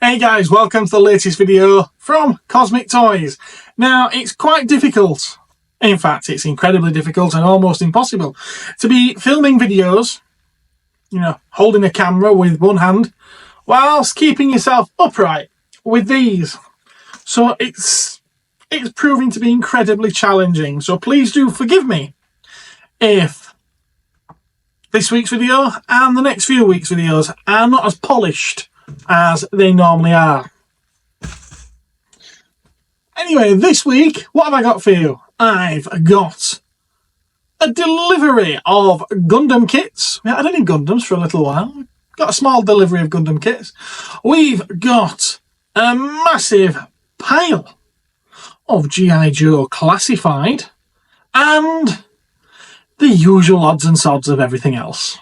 Hey guys, welcome to the latest video from Cosmic Toys. Now, it's quite difficult, in fact it's incredibly difficult and almost impossible, to be filming videos, holding a camera with one hand, whilst keeping yourself upright with these. So it's proving to be incredibly challenging, so please do forgive me if this week's video and the next few weeks' videos are not as polished as they normally are. Anyway, this week, what have I got for you? I've got a delivery of Gundam kits. We haven't had any Gundams for a little while. Got a small delivery of Gundam kits. We've got a massive pile of G.I. Joe Classified and the usual odds and sods of everything else.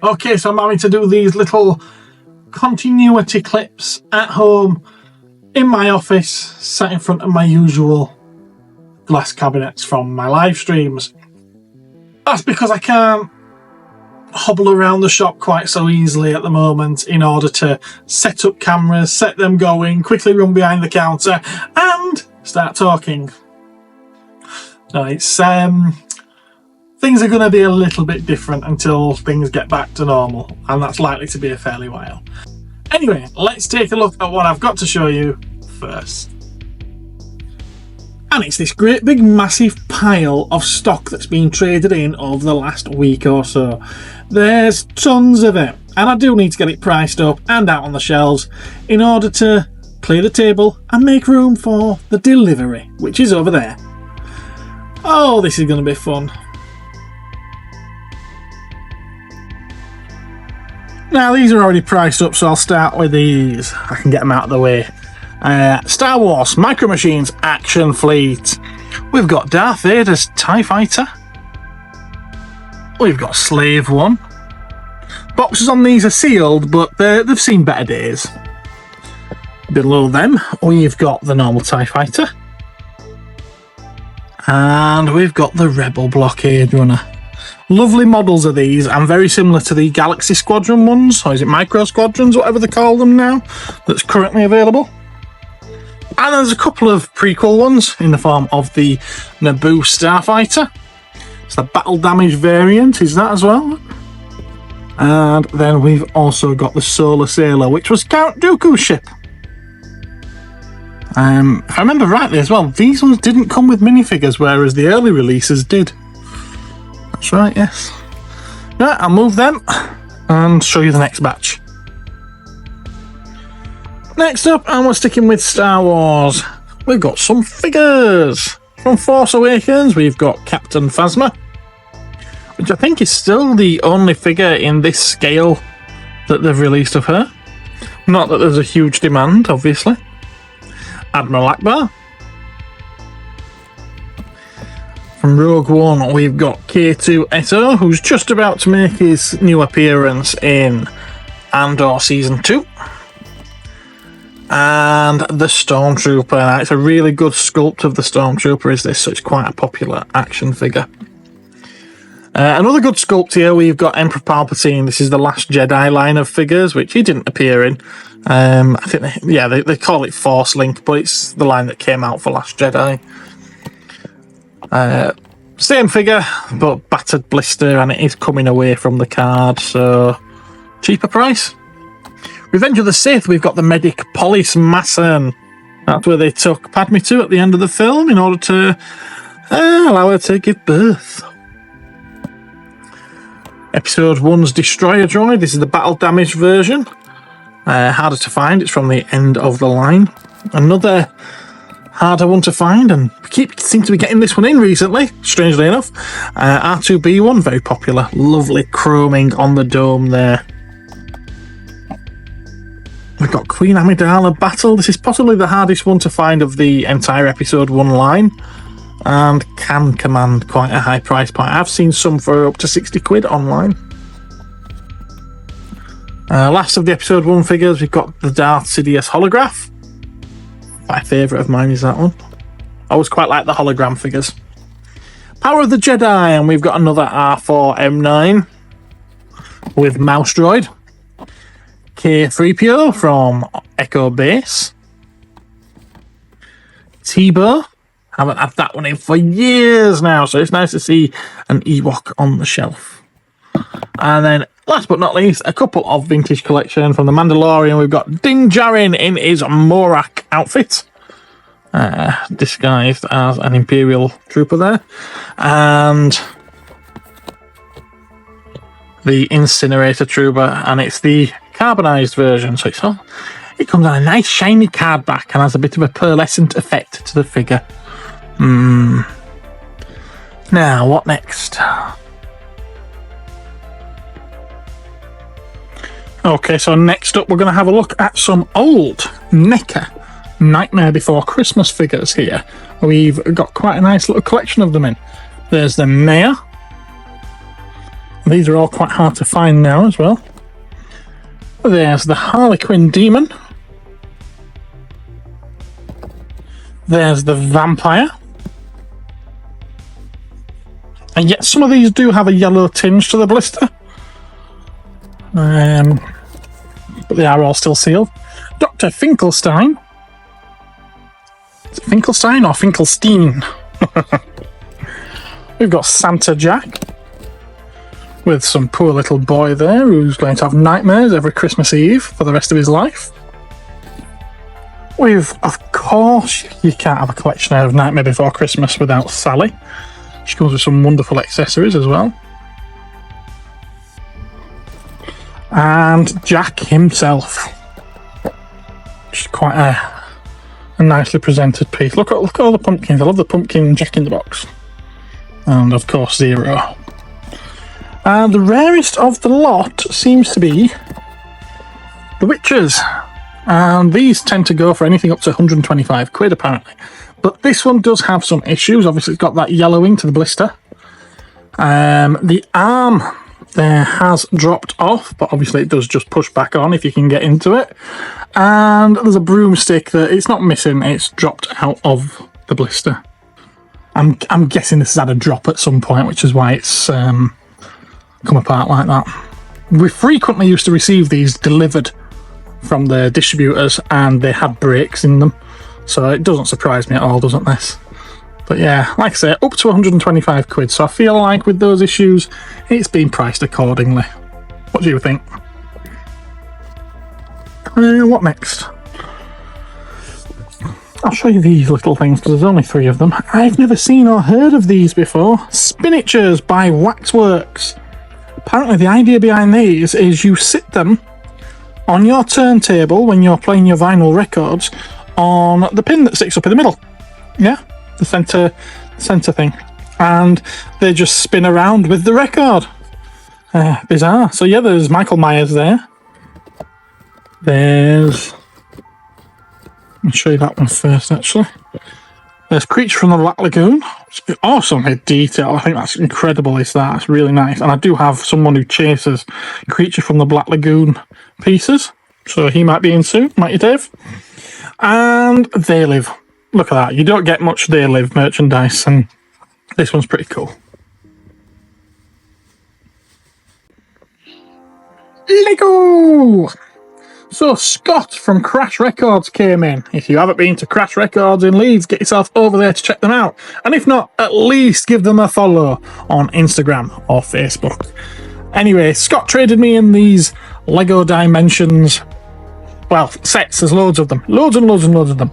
Okay, so I'm having to do these little continuity clips at home in my office, sat in front of my usual glass cabinets from my live streams. That's because I can't hobble around the shop quite so easily at the moment in order to set up cameras, set them going, quickly run behind the counter and start talking. No, it's things are going to be a little bit different until things get back to normal, and that's likely to be a fairly while. Anyway, let's take a look at what I've got to show you first. And it's this great big massive pile of stock that's been traded in over the last week or so. There's tons of it, and I do need to get it priced up and out on the shelves in order to clear the table and make room for the delivery, which is over there. Oh, this is going to be fun. Now, these are already priced up, so I'll start with these. I can get them out of the way. Star Wars Micro Machines Action Fleet. We've got Darth Vader's TIE Fighter. We've got Slave One. Boxes on these are sealed, but they've seen better days. Below them, we've got the normal TIE Fighter. And we've got the Rebel Blockade Runner. Lovely models of these, and very similar to the Galaxy Squadron ones, or is it Micro Squadrons, whatever they call them now, that's currently available. And there's a couple of prequel ones in the form of the Naboo Starfighter. It's the battle damage variant, is that as well. And then we've also got the Solar Sailor, which was Count Dooku's ship. If I remember rightly as well, these ones didn't come with minifigures, whereas the early releases did. That's right, yes. Right, I'll move them and show you the next batch. Next up, and we're sticking with Star Wars. We've got some figures. From Force Awakens, we've got Captain Phasma, which I think is still the only figure in this scale that they've released of her. Not that there's a huge demand, obviously. Admiral Akbar. From Rogue One, we've got K2SO, who's just about to make his new appearance in Andor Season 2. And the Stormtrooper. Now, it's a really good sculpt of the Stormtrooper, is this, so it's quite a popular action figure. Another good sculpt here, we've got Emperor Palpatine. This is the Last Jedi line of figures, which he didn't appear in. I think, they call it Force Link, but it's the line that came out for Last Jedi. Same figure, but battered blister, and it is coming away from the card, so cheaper price. Revenge of the Sith, we've got the Medic Polis Masson. That's where they took Padme to at the end of the film in order to allow her to give birth. Episode 1's Destroyer Droid. This is the battle damaged version. Harder to find. It's from the end of the line. Another harder one to find, and we seem to be getting this one in recently, strangely enough. R2B1, very popular. Lovely chroming on the dome there. We've got Queen Amidala Battle. This is possibly the hardest one to find of the entire episode 1 line, and can command quite a high price point. I've seen some for up to 60 quid online. Last of the episode 1 figures, we've got the Darth Sidious holograph. My favourite of mine is that one. I always quite like the hologram figures. Power of the Jedi, and we've got another R4M9 with Mouse Droid. K3PO from Echo Base. T-Bow. Haven't had that one in for years now, so it's nice to see an Ewok on the shelf. And then, last but not least, a couple of vintage collection from The Mandalorian. We've got Din Djarin in his Morak outfit, disguised as an Imperial trooper there. And the Incinerator Trooper, and it's the carbonised version, so it comes on a nice shiny card back and has a bit of a pearlescent effect to the figure. Now, what next? Okay, so next up we're going to have a look at some old NECA Nightmare Before Christmas figures here. We've got quite a nice little collection of them in. There's the Mayor. These are all quite hard to find now as well. There's the Harlequin Demon. There's the Vampire. And yet some of these do have a yellow tinge to the blister. But they are all still sealed. Dr. Finkelstein. Is it Finkelstein or Finkelstein? We've got Santa Jack, with some poor little boy there who's going to have nightmares every Christmas Eve for the rest of his life. Of course, you can't have a collection of Nightmare Before Christmas without Sally. She comes with some wonderful accessories as well. And Jack himself. Just quite a nicely presented piece. Look at all the pumpkins. I love the pumpkin Jack in the Box. And of course, Zero. And the rarest of the lot seems to be the Witchers. And these tend to go for anything up to 125 quid apparently. But this one does have some issues. Obviously, it's got that yellowing to the blister. The arm there has dropped off, but obviously it does just push back on if you can get into it. And there's a broomstick that it's not missing, it's dropped out of the blister. I'm guessing this has had a drop at some point, which is why it's come apart like that. We frequently used to receive these delivered from the distributors, and they had breaks in them, so it doesn't surprise me at all, doesn't this? But yeah, like I say, up to 125 quid, so I feel like with those issues, it's been priced accordingly. What do you think? What next? I'll show you these little things, because there's only 3 of them. I've never seen or heard of these before. Spinachers by Waxworks. Apparently the idea behind these is you sit them on your turntable when you're playing your vinyl records on the pin that sticks up in the middle. Yeah, the centre thing. And they just spin around with the record. Bizarre. So yeah, there's Michael Myers there. There's... Let me show you that one first, actually. There's Creature from the Black Lagoon. It's awesome in detail. I think that's incredible. It's really nice. And I do have someone who chases Creature from the Black Lagoon pieces. So he might be in soon. Might you, Dave? And They Live. Look at that. You don't get much They Live merchandise. And this one's pretty cool. Lego! So Scott from Crash Records came in. If you haven't been to Crash Records in Leeds, get yourself over there to check them out. And if not, at least give them a follow on Instagram or Facebook. Anyway, Scott traded me in these Lego Dimensions well, sets, there's loads of them. Loads and loads and loads of them.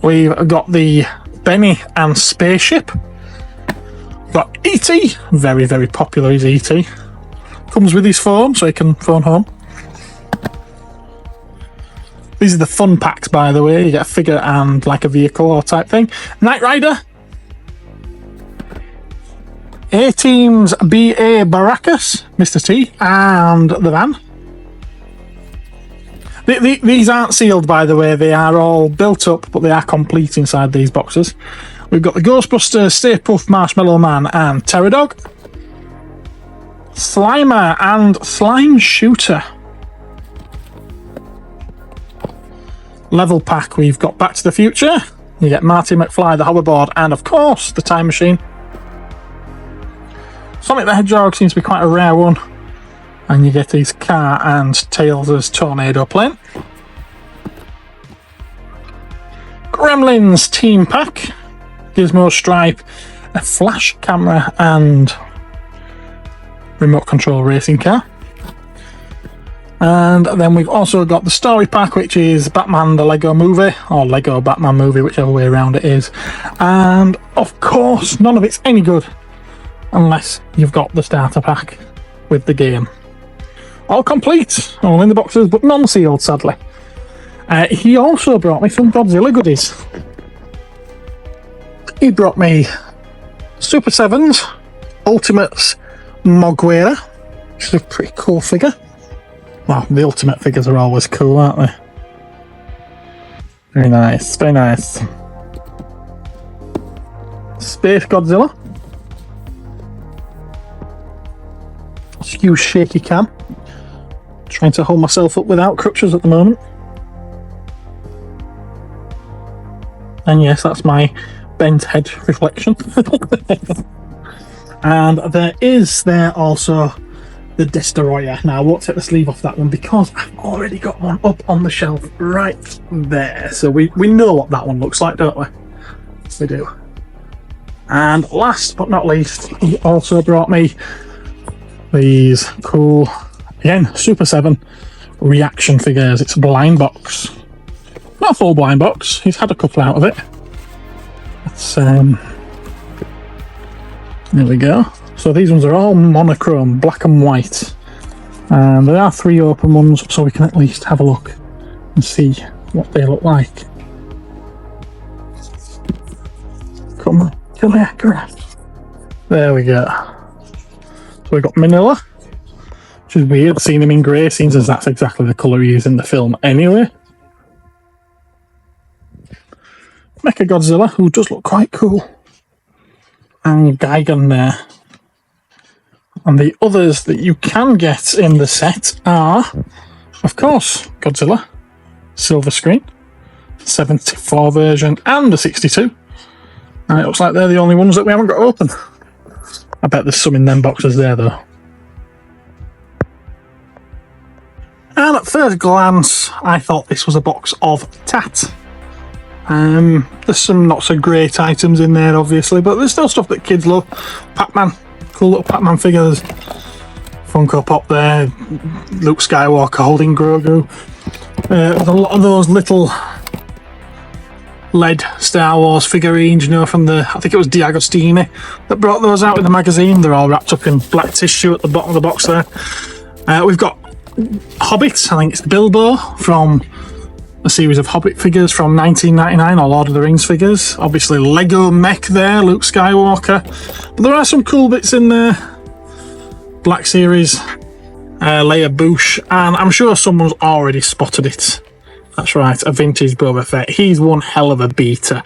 We've got the Benny and Spaceship. Got E.T., very, very popular is E.T. Comes with his phone, so he can phone home. These are the fun packs, by the way. You get a figure and like a vehicle or type thing. Knight Rider. A-Team's B.A. Baracus, Mr. T, and the van. These aren't sealed, by the way. They are all built up, but they are complete inside these boxes. We've got the Ghostbusters, Stay Puft, Marshmallow Man, and Pterodog. Slimer and Slime Shooter. Level pack, we've got Back to the Future. You get Marty McFly, the hoverboard, and of course, the Time Machine. Sonic the Hedgehog seems to be quite a rare one. And you get his car and Tails' tornado plane. Gremlins Team Pack. Gizmo, Stripe, a flash camera, and remote control racing car. And then we've also got the story pack, which is Batman the Lego Movie, or Lego Batman Movie, whichever way around it is. And of course, none of it's any good unless you've got the starter pack with the game. All complete, all in the boxes, but non-sealed, sadly. He also brought me some Godzilla goodies. He brought me Super 7's Ultimates Mogwera, which is a pretty cool figure. Well, the Ultimate figures are always cool, aren't they? Very nice, very nice. Space Godzilla. Use shaky cam. Trying to hold myself up without crutches at the moment. And yes, that's my bent head reflection. And there also the Destroyer. Now I won't take the sleeve off that one because I've already got one up on the shelf right there. So we know what that one looks like, don't we? We do. And last but not least, he also brought me these cool, again, Super 7 reaction figures. It's a blind box. Not a full blind box, he's had a couple out of it. It's, there we go. So these ones are all monochrome, black and white. And there are 3 open ones, so we can at least have a look and see what they look like. Come on, kill the accurate. There we go. So we've got Manila, which is weird, seeing him in grey, seems as that's exactly the colour he is in the film anyway. Mechagodzilla, who does look quite cool. And Gigan there. And the others that you can get in the set are, of course, Godzilla, silver screen, 74 version, and the 62. And it looks like they're the only ones that we haven't got open. I bet there's some in them boxes there, though. And at first glance, I thought this was a box of tat. There's some not so great items in there, obviously, but there's still stuff that kids love. Pac-Man, cool little Pac-Man figures. Funko Pop there. Luke Skywalker holding Grogu. There's a lot of those little LED Star Wars figurines, you know, from the, I think it was D'Agostini that brought those out in the magazine. They're all wrapped up in black tissue at the bottom of the box there. We've got Hobbit, I think it's Bilbo from a series of Hobbit figures from 1999, or Lord of the Rings figures. Obviously Lego Mech there, Luke Skywalker. But there are some cool bits in there. Black Series, Leia Bouche, and I'm sure someone's already spotted it. That's right, a vintage Boba Fett. He's one hell of a beater.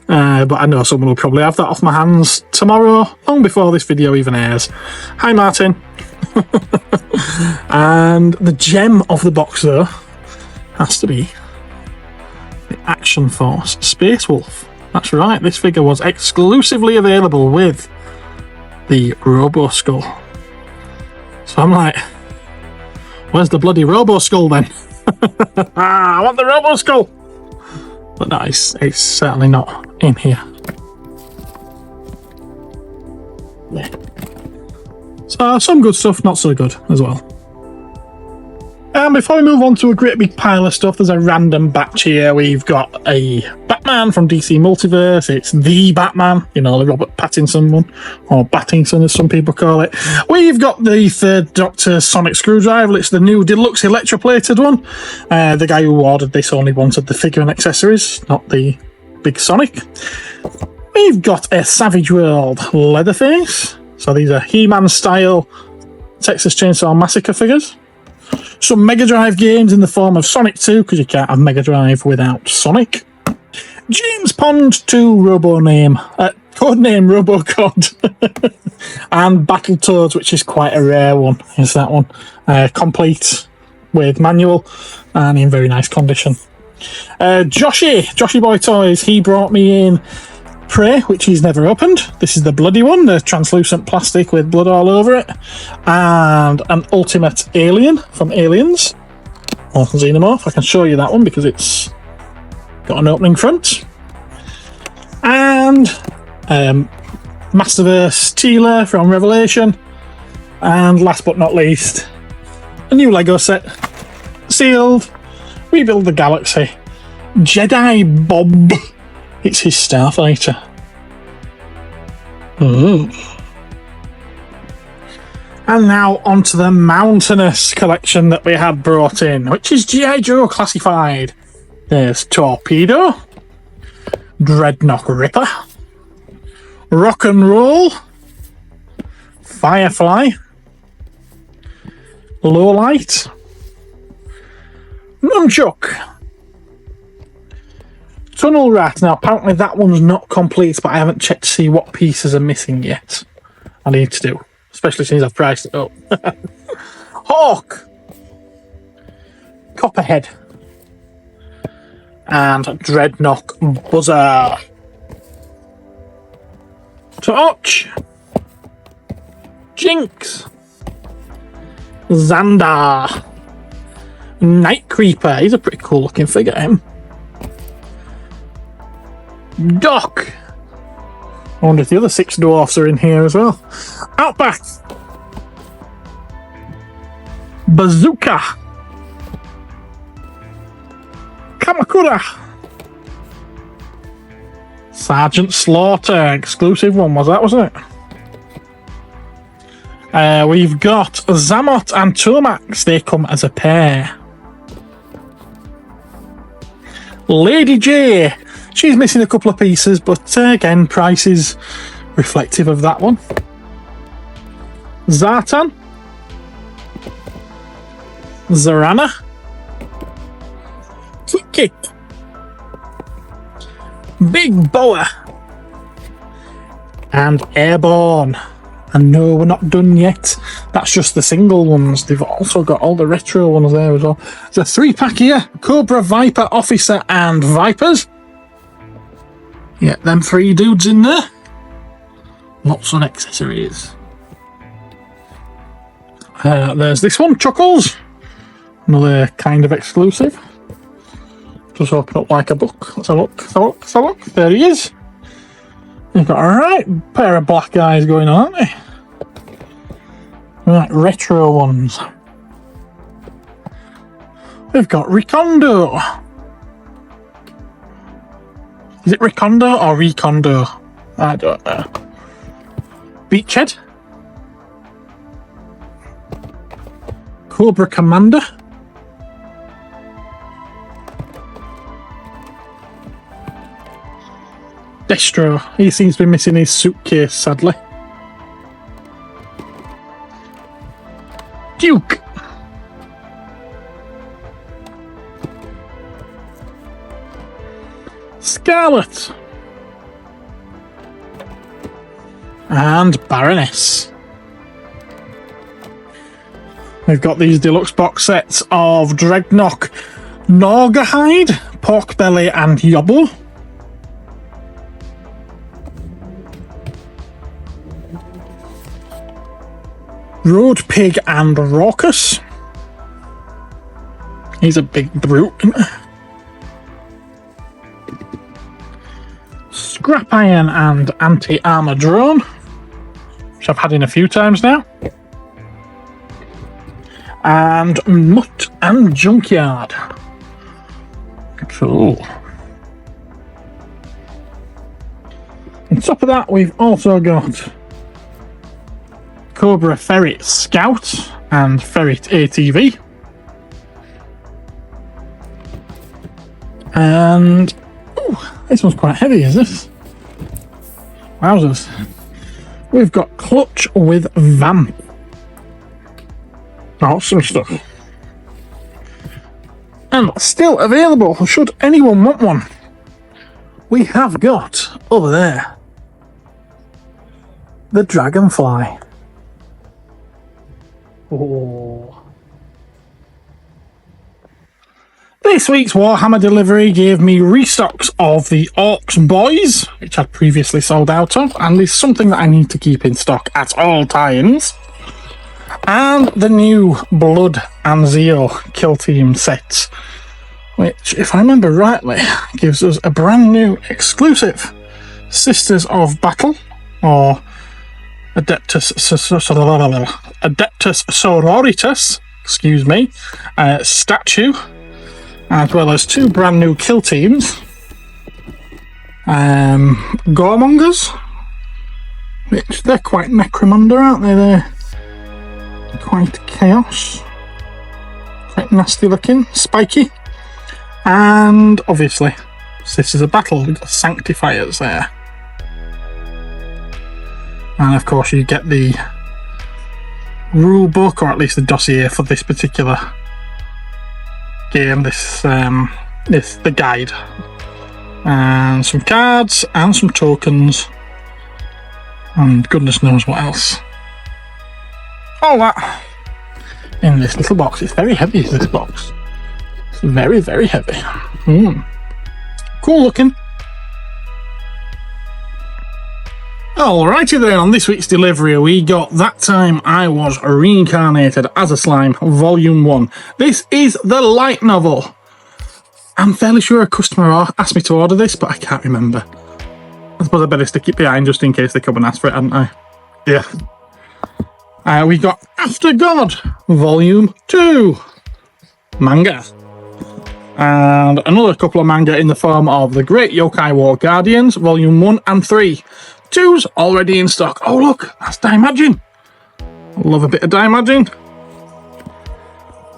But I know someone will probably have that off my hands tomorrow, long before this video even airs. Hi Martin. And the gem of the box though has to be the Action Force Space Wolf. That's right, this figure was exclusively available with the Robo Skull. So I'm like, where's the bloody Robo Skull then? I want the Robo Skull! But no, it's certainly not in here. Yeah. So some good stuff, not so good as well. And before we move on to a great big pile of stuff, there's a random batch here. We've got a Batman from DC Multiverse. It's the Batman, you know, the Robert Pattinson one, or Battington as some people call it. We've got the third Doctor Sonic Screwdriver. It's the new deluxe electroplated one. The guy who ordered this only wanted the figure and accessories, not the big Sonic. We've got a Savage World Leatherface. So these are He-Man style Texas Chainsaw Massacre figures. Some Mega Drive games in the form of Sonic 2, because you can't have Mega Drive without Sonic. James Pond 2 Codename Robocod. And Battletoads, which is quite a rare one, is that one. Complete with manual and in very nice condition. JoshyyBoyyToys, he brought me in Prey, which he's never opened. This is the bloody one, the translucent plastic with blood all over it. And an Ultimate Alien from Aliens, or Xenomorph. I can show you that one because it's got an opening front. And Masterverse Teela from Revelation. And last but not least, a new Lego set, sealed, Rebuild the Galaxy, Jedi Bob. It's his starfighter. And now onto the mountainous collection that we had brought in, which is G.I. Joe classified. There's Torpedo, Dreadnought Ripper, Rock and Roll, Firefly, Lowlight, Nunchuck, Tunnel Rat. Now, apparently that one's not complete, but I haven't checked to see what pieces are missing yet. I need to do, especially since I've priced it up. Hawk, Copperhead, and Dreadnought Buzzer. Torch, Jinx, Xandar, Night Creeper. He's a pretty cool looking figure, him. Doc. I wonder if the other 6 dwarfs are in here as well. Outback, Bazooka, Kamakura, Sergeant Slaughter. Exclusive one was that, wasn't it? We've got Zamot and Tomax. They come as a pair. Lady J. She's missing a couple of pieces, but again, price is reflective of that one. Zartan, Zarana, Kick, Big Boa, and Airborne. And no, we're not done yet. That's just the single ones. They've also got all the retro ones there as well. There's a 3-pack here. Cobra, Viper, Officer, and Vipers. Yeah, them 3 dudes in there. Lots of accessories. There's this one, Chuckles. Another kind of exclusive. Just open up like a book. Let's have a look, let's have a look, let's have a look. There he is. You've got a right pair of black eyes going on, haven't they? Right, retro ones. We've got Recondo. Is it Recondo or Recondo? I don't know. Beachhead. Cobra Commander. Destro. He seems to be missing his suitcase, sadly. Duke. Scarlet. And Baroness. We've got these deluxe box sets of Dreadnought, Naugahyde, Porkbelly, and Yobble. Road Pig and Raucous. He's a big brute, isn't he? Scrap Iron and Anti-Armor Drone, which I've had in a few times now. And Mutt and Junkyard. Cool. On top of that, we've also got Cobra Ferret Scout and Ferret ATV. And this one's quite heavy, is this? Wowzers. We've got Clutch with Vamp. Awesome stuff. And still available, should anyone want one, we have got over there the Dragonfly. Oh. This week's Warhammer delivery gave me restocks of the Orcs Boys, which I'd previously sold out of, and is something that I need to keep in stock at all times. And the new Blood and Zeal Kill Team set, which, if I remember rightly, gives us a brand new exclusive Sisters of Battle, or Adeptus Sororitas, excuse me, statue, as well as two brand new kill teams. Goremongers, which they're quite necromunda, aren't they? They're quite chaos, quite nasty looking, spiky. And obviously, Sisters of Battle, we've got Sanctifiers there. And of course you get the rule book, or at least the dossier for this particular game, the guide. And some cards, and some tokens, and goodness knows what else. All that in this little box. It's very heavy, this box. It's very, very heavy. Cool looking. Alrighty then, on this week's delivery we got That Time I Was Reincarnated as a Slime, Volume 1. This is the light novel. I'm fairly sure a customer asked me to order this, but I can't remember. I suppose I better stick it behind just in case they come and ask for it, hadn't I? Yeah. We got After God, Volume 2. Manga. And another couple of manga in the form of The Great Yokai War Guardians, Volume 1 and 3. 2's already in stock. Oh look, that's Daimajin. Love a bit of Daimajin.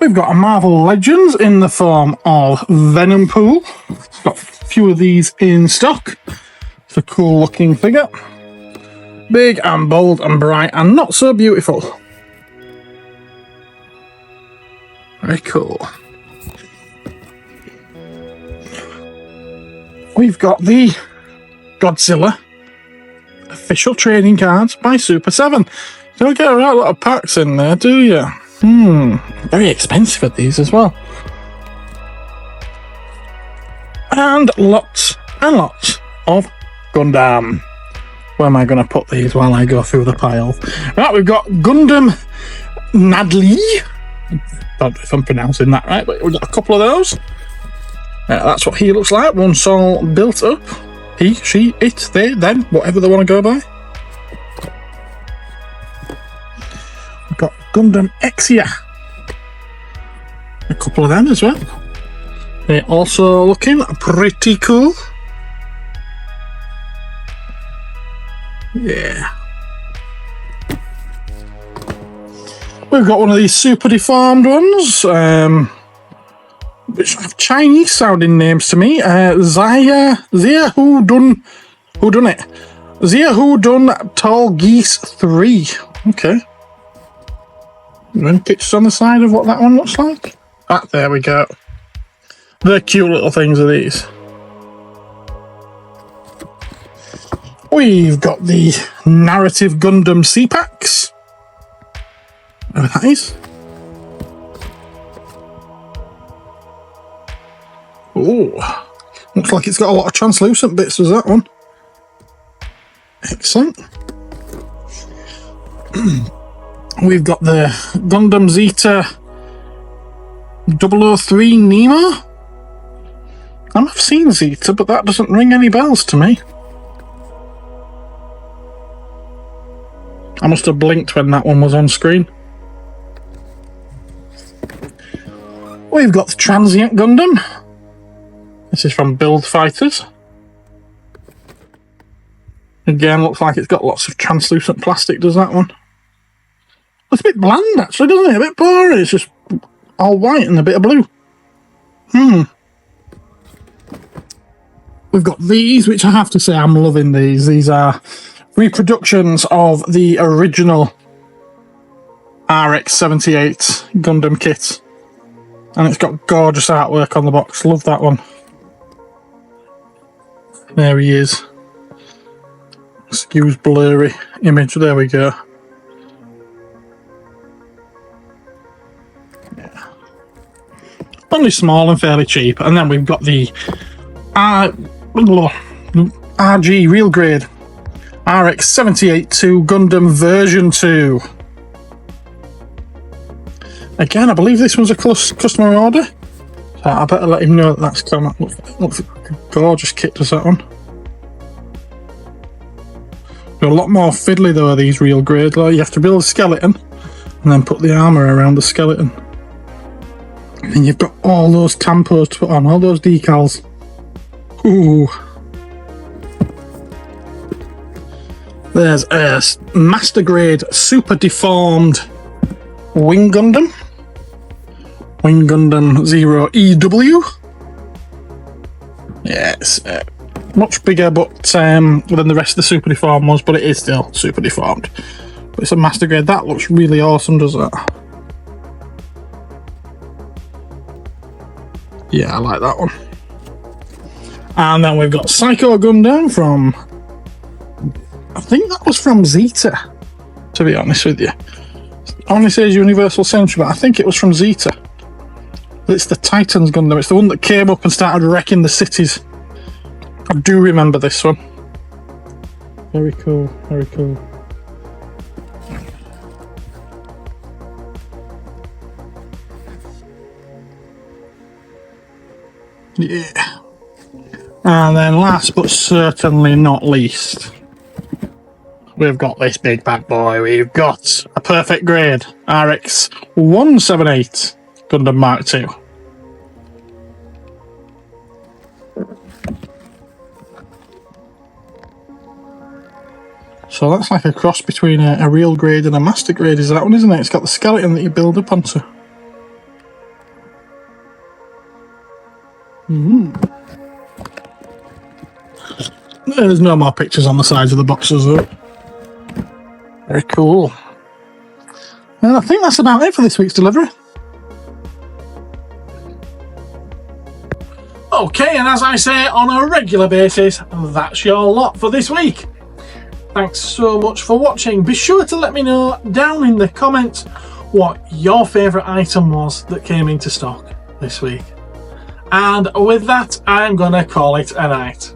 We've got a Marvel Legends in the form of Venom Pool. Got a few of these in stock. It's a cool looking figure. Big and bold and bright and not so beautiful. Very cool. We've got the Godzilla official trading cards by Super 7. You don't get a right lot of packs in there, do you? Very expensive at these as well. And lots of Gundam. Where am I going to put these while I go through the pile? Right, we've got Gundam Nadli. I don't know if I'm pronouncing that right, but we've got a couple of those. That's what he looks like once all built up. He, she, it, they, them, whatever they want to go by. We've got Gundam Exia. A couple of them as well. They're also looking pretty cool. Yeah. We've got one of these super deformed ones, which have Chinese sounding names to me. Zia Who Done It? Zia Who Done Tall Geese 3. Okay. Any pictures on the side of what that one looks like? Ah, there we go. They're cute little things, are these. We've got the Narrative Gundam C-Packs. Where that is. Oh, looks like it's got a lot of translucent bits, does that one? Excellent. We've got the Gundam Zeta 003 Nemo. I've seen Zeta, but that doesn't ring any bells to me. I must have blinked when that one was on screen. We've got the Transient Gundam. This is from Build Fighters. Again, looks like it's got lots of translucent plastic, does that one? It's a bit bland, actually, doesn't it? A bit boring. It's just all white and a bit of blue. We've got these, which I have to say I'm loving these. These are reproductions of the original RX-78 Gundam kit. And it's got gorgeous artwork on the box. Love that one. There he is. Excuse blurry image. There we go. Yeah. Only small and fairly cheap. And then we've got the RG Real Grade RX-78-2 Gundam version 2. Again, I believe this one's a customer order. So I better let him know that that's come. Looks like a gorgeous kit, does that one? They're a lot more fiddly though, these Real Grade. Like, you have to build a skeleton and then put the armour around the skeleton. And you've got all those tampos to put on, all those decals. Ooh. There's a Master Grade Super Deformed Wing Gundam. Wing Gundam 0EW. Yeah, it's much bigger than the rest of the Super Deformed ones, but it is still Super Deformed. But it's a Master Grade. That looks really awesome, does it? Yeah, I like that one. And then we've got Psycho Gundam from... I think that was from Zeta, to be honest with you. I only says Universal Century, but I think it was from Zeta. It's the Titans Gundam. It's the one that came up and started wrecking the cities. I do remember this one. Very cool, very cool. Yeah. And then last but certainly not least, we've got this big bad boy. We've got a perfect grade RX-178 Gundam Mark II. So that's like a cross between a real grade and a master grade, is that one, isn't it? It's got the skeleton that you build up onto. There's no more pictures on the sides of the boxes though. Very cool. And I think that's about it for this week's delivery. Okay, and as I say on a regular basis, that's your lot for this week. Thanks so much for watching. Be sure to let me know down in the comments what your favourite item was that came into stock this week. And with that, I'm going to call it a night.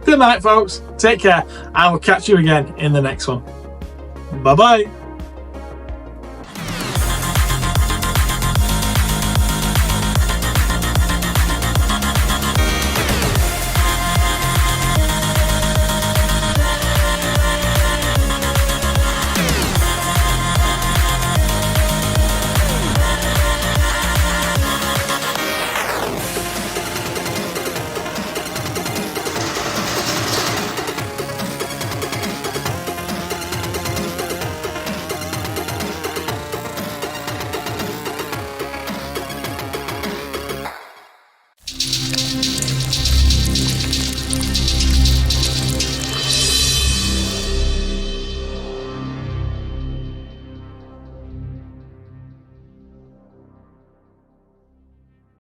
Good night, folks. Take care. I will catch you again in the next one. Bye-bye.